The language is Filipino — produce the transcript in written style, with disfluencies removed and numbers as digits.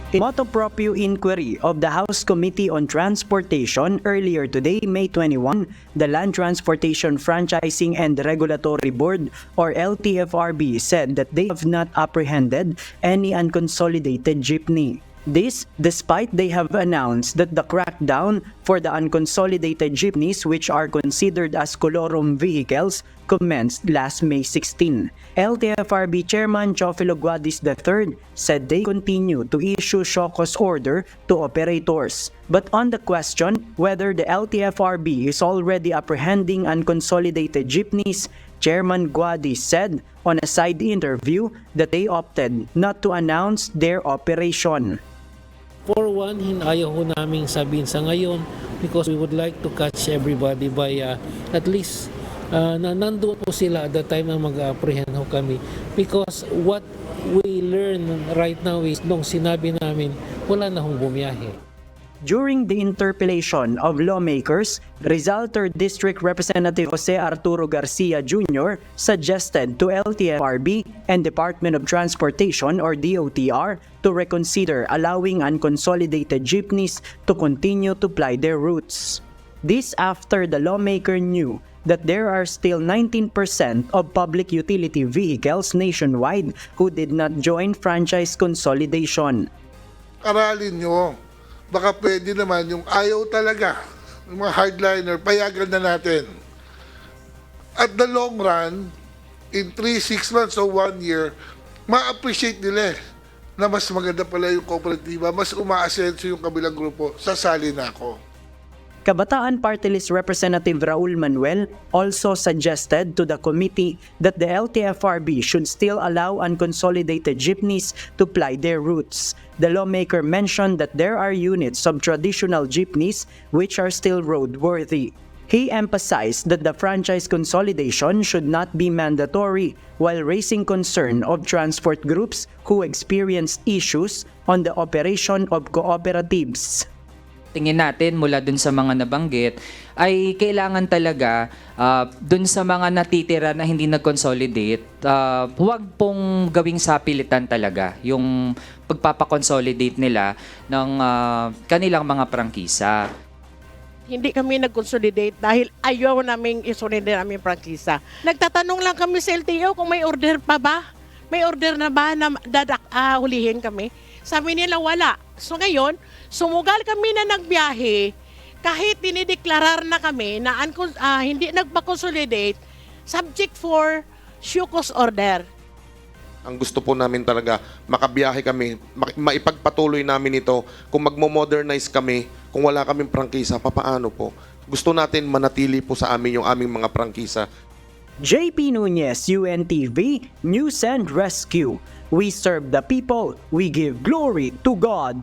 In motu proprio inquiry of the House Committee on Transportation earlier today, May 21, the Land Transportation Franchising and Regulatory Board, or LTFRB, said that they have not apprehended any unconsolidated jeepney. This, despite they have announced that the crackdown for the unconsolidated jeepneys, which are considered as colorum vehicles, commenced last May 16. LTFRB Chairman Teofilo Guadis III said they continue to issue show cause order to operators. But on the question whether the LTFRB is already apprehending unconsolidated jeepneys, Chairman Guadis said on a side interview that they opted not to announce their operation. For one, ayaw ho namin sabihin sa ngayon because we would like to catch everybody by at least na nandoon po sila at the time na mag-apprehend ho kami. Because what we learn right now is nung sinabi namin, wala na hong bumiyahe. During the interpellation of lawmakers, Rizal 3rd District Representative Jose Arturo Garcia Jr. suggested to LTFRB and Department of Transportation or DOTR to reconsider allowing unconsolidated jeepneys to continue to ply their routes. This after the lawmaker knew that there are still 19% of public utility vehicles nationwide who did not join franchise consolidation. Aralin nyo. Baka pwede naman yung ayaw talaga, yung mga hardliner, payagan na natin. At the long run, in 3, 6 months o 1 year, ma-appreciate nila na mas maganda pala yung kooperatiba, mas umaasenso yung kabilang grupo, sasali na ako. Kabataan Party List Representative Raul Manuel also suggested to the committee that the LTFRB should still allow unconsolidated jeepneys to ply their routes. The lawmaker mentioned that there are units of traditional jeepneys which are still roadworthy. He emphasized that the franchise consolidation should not be mandatory while raising concern of transport groups who experienced issues on the operation of cooperatives. Tingin natin mula dun sa mga nabanggit ay kailangan talaga dun sa mga natitira na hindi nag-consolidate, huwag pong gawing sapilitan talaga yung pagpapakonsolidate nila ng kanilang mga prangkisa. Hindi kami nag-consolidate dahil ayaw naming isunod din aming prangkisa. Nagtatanong lang kami sa LTO kung may order pa ba? May order na ba na hulihin kami? Sabi nila wala. So ngayon, sumugal kami na nagbiyahe, kahit dinideklarar na kami na hindi nagpa-consolidate, subject for show cause order. Ang gusto po namin talaga, makabiyahe kami, maipagpatuloy namin ito. Kung magmo-modernize kami, kung wala kaming prangkisa, papaano po? Gusto natin manatili po sa amin yung aming mga prangkisa. JP Nunez, UNTV, News and Rescue. We serve the people, we give glory to God.